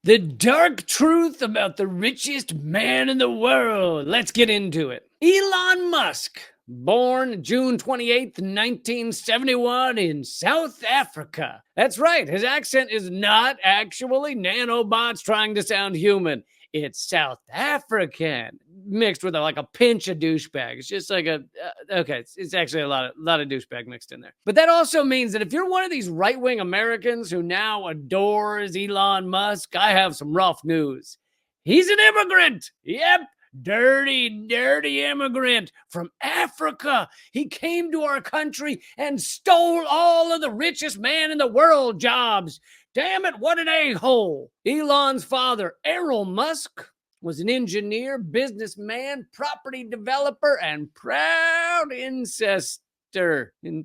The dark truth about the richest man in the world. Let's get into it. Elon Musk, born June 28th, 1971 in South Africa. That's right, his accent is not actually nanobots trying to sound human. It's South African mixed with like a pinch of douchebag. It's just like it's actually a lot of douchebag mixed in there. But that also means that if you're one of these right-wing Americans who now adores Elon Musk, I have some rough news. He's an immigrant. Yep. Dirty immigrant from Africa. He came to our country and stole all of the richest man in the world jobs. Damn it, what an a-hole. Elon's father, Elon Musk, was an engineer, businessman, property developer, and proud incestist. I'm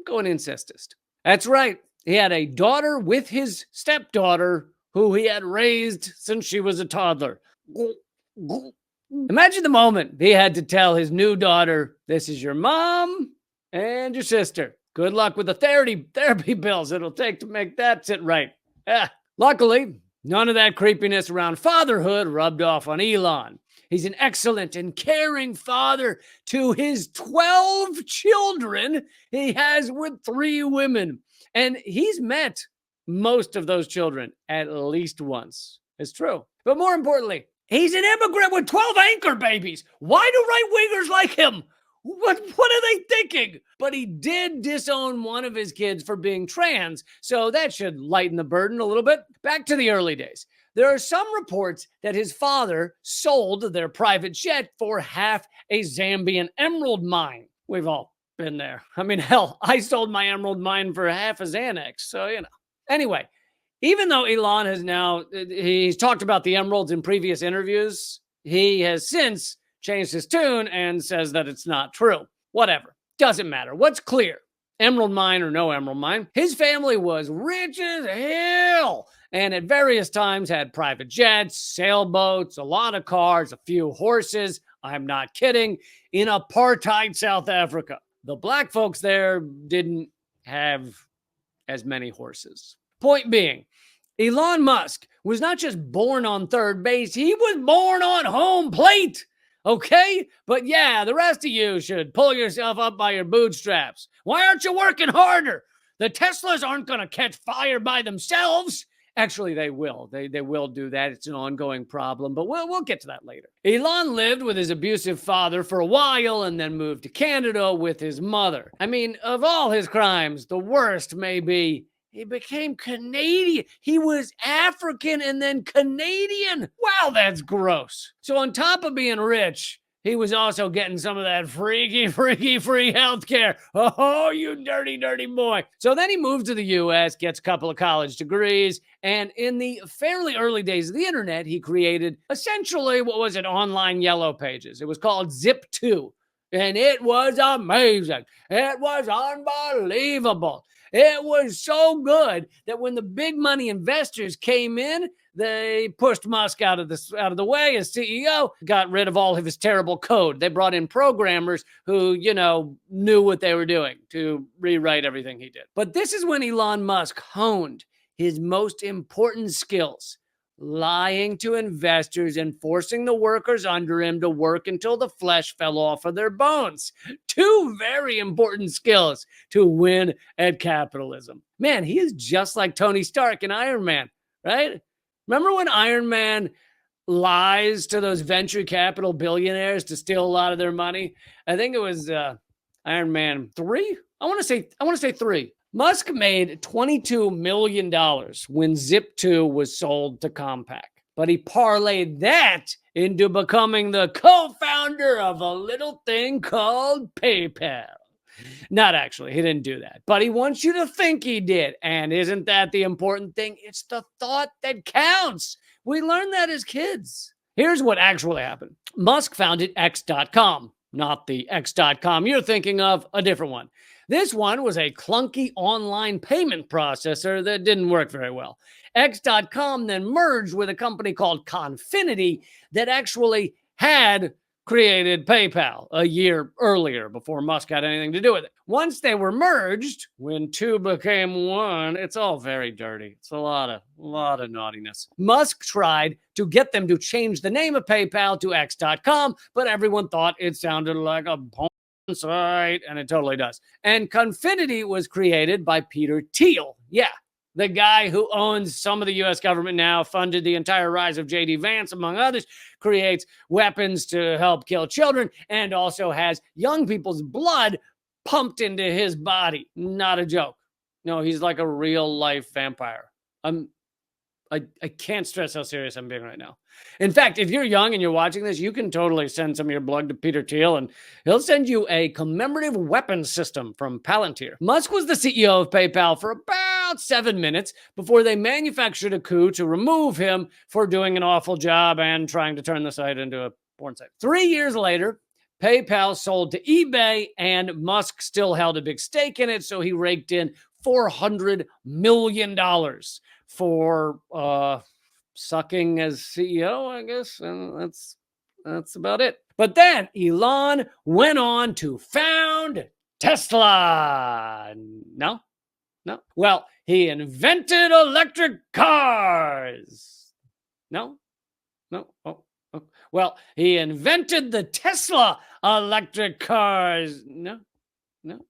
going incestist. That's right. He had a daughter with his stepdaughter who he had raised since she was a toddler. Imagine the moment he had to tell his new daughter, this is your mom and your sister. Good luck with the therapy bills it'll take to make that sit right. Luckily, none of that creepiness around fatherhood rubbed off on Elon. He's an excellent and caring father to his 12 children he has with 3 women. And he's met most of those children at least once. It's true. But more importantly, he's an immigrant with 12 anchor babies. Why do right-wingers like him? What are they thinking? But he did disown one of his kids for being trans, so that should lighten the burden a little bit. Back to the early days. There are some reports that his father sold their private jet for half a Zambian emerald mine. We've all been there. I mean, hell, I sold my emerald mine for half a Xanax, so you know. Anyway, even though Elon he's talked about the emeralds in previous interviews, he has since changed his tune and says that it's not true. Whatever. Doesn't matter. What's clear? Emerald mine or no emerald mine, his family was rich as hell and at various times had private jets, sailboats, a lot of cars, a few horses. I'm not kidding. In apartheid South Africa. The black folks there didn't have as many horses. Point being, Elon Musk was not just born on third base, he was born on home plate. Okay? But yeah, the rest of you should pull yourself up by your bootstraps. Why aren't you working harder? The Teslas aren't going to catch fire by themselves. Actually, they will. They will do that. It's an ongoing problem, but we'll get to that later. Elon lived with his abusive father for a while and then moved to Canada with his mother. I mean, of all his crimes, the worst may be he became Canadian. He was African and then Canadian. Wow, that's gross. So on top of being rich, he was also getting some of that freaky free healthcare. Oh, you dirty boy. So then he moved to the U.S., gets a couple of college degrees, and in the fairly early days of the internet, he created essentially what was it, online yellow pages. It was called Zip2, and it was amazing. It was unbelievable. It was so good that when the big money investors came in, they pushed Musk out of the way as CEO, got rid of all of his terrible code. They brought in programmers who, knew what they were doing to rewrite everything he did. But this is when Elon Musk honed his most important skills, lying to investors and forcing the workers under him to work until the flesh fell off of their bones. 2 very important skills to win at capitalism. Man, he is just like Tony Stark in Iron Man, right? Remember when Iron Man lies to those venture capital billionaires to steal a lot of their money? I think it was Iron Man 3. I want to say 3. Musk made $22 million when Zip2 was sold to Compaq, but he parlayed that into becoming the co-founder of a little thing called PayPal. Not actually, he didn't do that, but he wants you to think he did. And isn't that the important thing? It's the thought that counts. We learned that as kids. Here's what actually happened. Musk founded X.com, not the X.com you're thinking of, a different one. This one was a clunky online payment processor that didn't work very well. X.com then merged with a company called Confinity that actually had created PayPal a year earlier before Musk had anything to do with it. Once they were merged, when two became one, it's all very dirty. It's a lot of naughtiness. Musk tried to get them to change the name of PayPal to X.com, but everyone thought it sounded like a porn site, and it totally does. And Confinity was created by Peter Thiel. Yeah, the guy who owns some of the U.S. government now, funded the entire rise of J.D. Vance, among others, creates weapons to help kill children, and also has young people's blood pumped into his body. Not a joke. No, he's like a real-life vampire. I can't stress how serious I'm being right now. In fact, if you're young and you're watching this, you can totally send some of your blood to Peter Thiel, and he'll send you a commemorative weapons system from Palantir. Musk was the CEO of PayPal for about 7 minutes before they manufactured a coup to remove him for doing an awful job and trying to turn the site into a porn site. 3 years later, PayPal sold to eBay, and Musk still held a big stake in it, so he raked in $400 million for sucking as CEO, I guess. And that's about it. But then Elon went on to found Tesla. No. Well, he invented electric cars. No. Oh. Well, he invented the Tesla electric cars. No.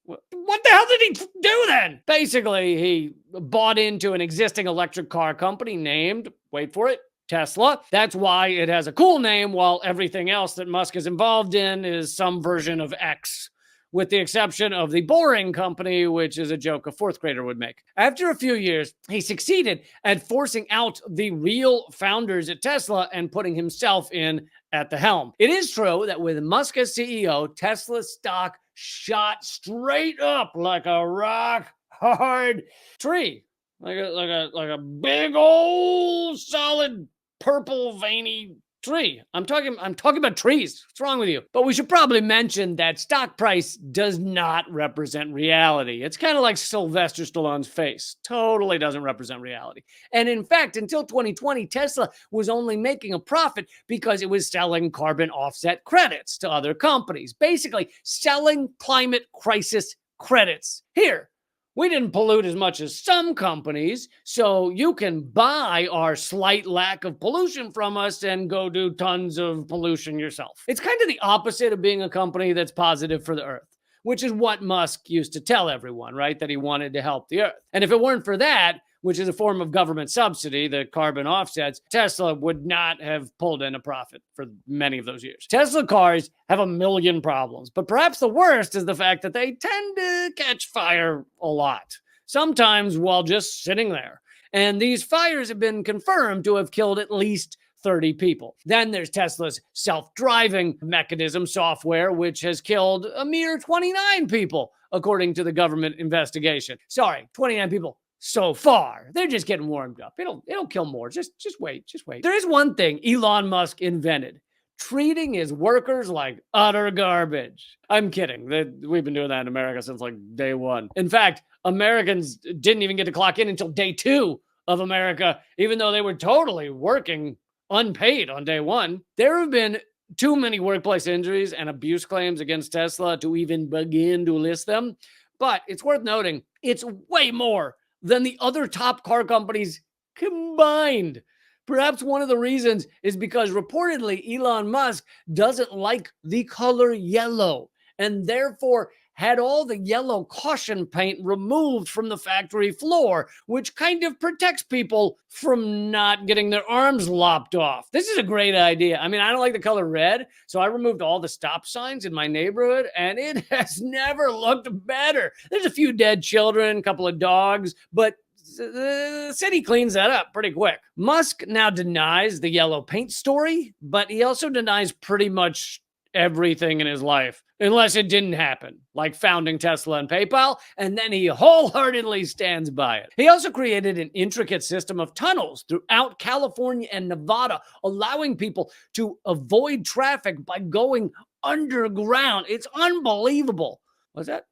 What the hell did he do then? Basically, he bought into an existing electric car company named, wait for it, Tesla. That's why it has a cool name, while everything else that Musk is involved in is some version of X, with the exception of the Boring Company, which is a joke a fourth grader would make. After a few years, he succeeded at forcing out the real founders at Tesla and putting himself in at the helm. It is true that with Musk as CEO, Tesla's stock shot straight up like a rock hard tree, like a big old solid purple veiny tree. I'm talking about trees. What's wrong with you? But we should probably mention that stock price does not represent reality. It's kind of like Sylvester Stallone's face. Totally doesn't represent reality. And in fact, until 2020, Tesla was only making a profit because it was selling carbon offset credits to other companies. Basically, selling climate crisis credits. Here, we didn't pollute as much as some companies, so you can buy our slight lack of pollution from us and go do tons of pollution yourself. It's kind of the opposite of being a company that's positive for the earth, which is what Musk used to tell everyone, right? That he wanted to help the earth. And if it weren't for that, which is a form of government subsidy, the carbon offsets, Tesla would not have pulled in a profit for many of those years. Tesla cars have a million problems, but perhaps the worst is the fact that they tend to catch fire a lot, sometimes while just sitting there. And these fires have been confirmed to have killed at least 30 people. Then there's Tesla's self-driving mechanism software, which has killed a mere 29 people, according to the government investigation. Sorry, 29 people. So far, they're just getting warmed up. It'll kill more. Just wait. There is one thing Elon Musk invented: treating his workers like utter garbage. I'm kidding. We've been doing that in America since like day one. In fact, Americans didn't even get to clock in until day 2 of America, even though they were totally working unpaid on day 1. There have been too many workplace injuries and abuse claims against Tesla to even begin to list them. But it's worth noting, it's way more than the other top car companies combined. Perhaps one of the reasons is because reportedly Elon Musk doesn't like the color yellow, and therefore had all the yellow caution paint removed from the factory floor, which kind of protects people from not getting their arms lopped off. This is a great idea. I mean, I don't like the color red, so I removed all the stop signs in my neighborhood, and it has never looked better. There's a few dead children, a couple of dogs, but the city cleans that up pretty quick. Musk now denies the yellow paint story, but he also denies pretty much everything in his life, unless it didn't happen, like founding Tesla and PayPal, and then he wholeheartedly stands by it. He also created an intricate system of tunnels throughout California and Nevada, allowing people to avoid traffic by going underground. It's unbelievable. What's that?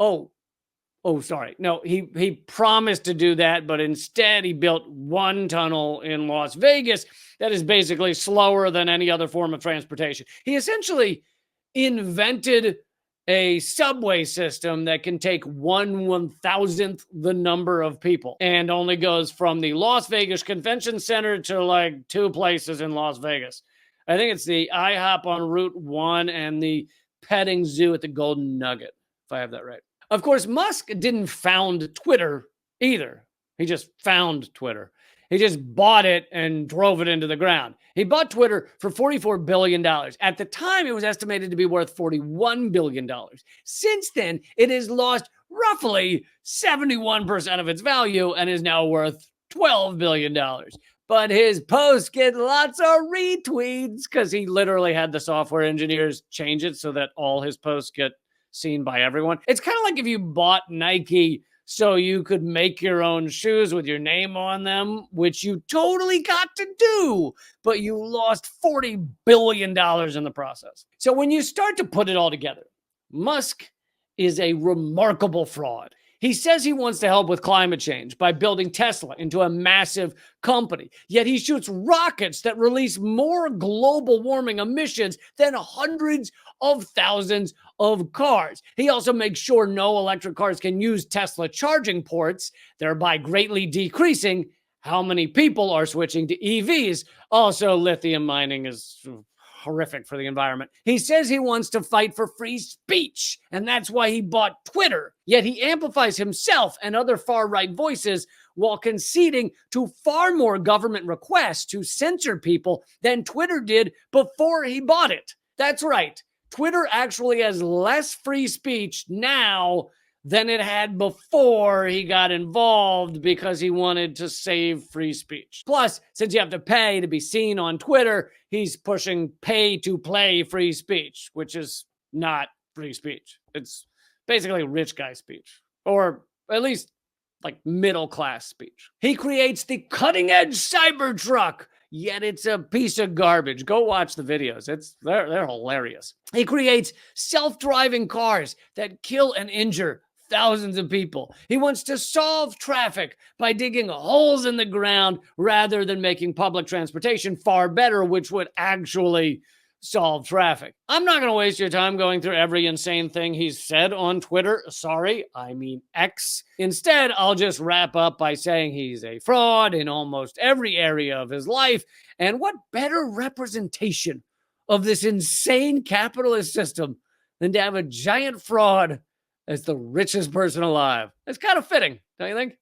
Oh, Oh, sorry. No, he promised to do that, but instead he built one tunnel in Las Vegas that is basically slower than any other form of transportation. He essentially invented a subway system that can take 1/1000th the number of people and only goes from the Las Vegas Convention Center to like two places in Las Vegas. I think it's the IHOP on Route 1 and the petting zoo at the Golden Nugget, if I have that right. Of course, Musk didn't found Twitter either. He just found Twitter. He just bought it and drove it into the ground. He bought Twitter for $44 billion. At the time, it was estimated to be worth $41 billion. Since then, it has lost roughly 71% of its value and is now worth $12 billion. But his posts get lots of retweets because he literally had the software engineers change it so that all his posts get seen by everyone. It's kind of like if you bought Nike so you could make your own shoes with your name on them, which you totally got to do, but you lost $40 billion in the process. So when you start to put it all together, Musk is a remarkable fraud. He says he wants to help with climate change by building Tesla into a massive company. Yet he shoots rockets that release more global warming emissions than hundreds of thousands of cars. He also makes sure no electric cars can use Tesla charging ports, thereby greatly decreasing how many people are switching to EVs. Also, lithium mining is horrific for the environment. He says he wants to fight for free speech, and that's why he bought Twitter. Yet he amplifies himself and other far-right voices while conceding to far more government requests to censor people than Twitter did before he bought it. That's right. Twitter actually has less free speech now than it had before he got involved because he wanted to save free speech. Plus, since you have to pay to be seen on Twitter, he's pushing pay to play free speech, which is not free speech. It's basically rich guy speech, or at least like middle class speech. He creates the cutting edge Cybertruck, yet it's a piece of garbage. Go watch the videos. They're hilarious. He creates self-driving cars that kill and injure thousands of people. He wants to solve traffic by digging holes in the ground rather than making public transportation far better, which would actually solve traffic. I'm not going to waste your time going through every insane thing he's said on Twitter. Sorry, I mean X. Instead, I'll just wrap up by saying he's a fraud in almost every area of his life. And what better representation of this insane capitalist system than to have a giant fraud as the richest person alive? It's kind of fitting, don't you think?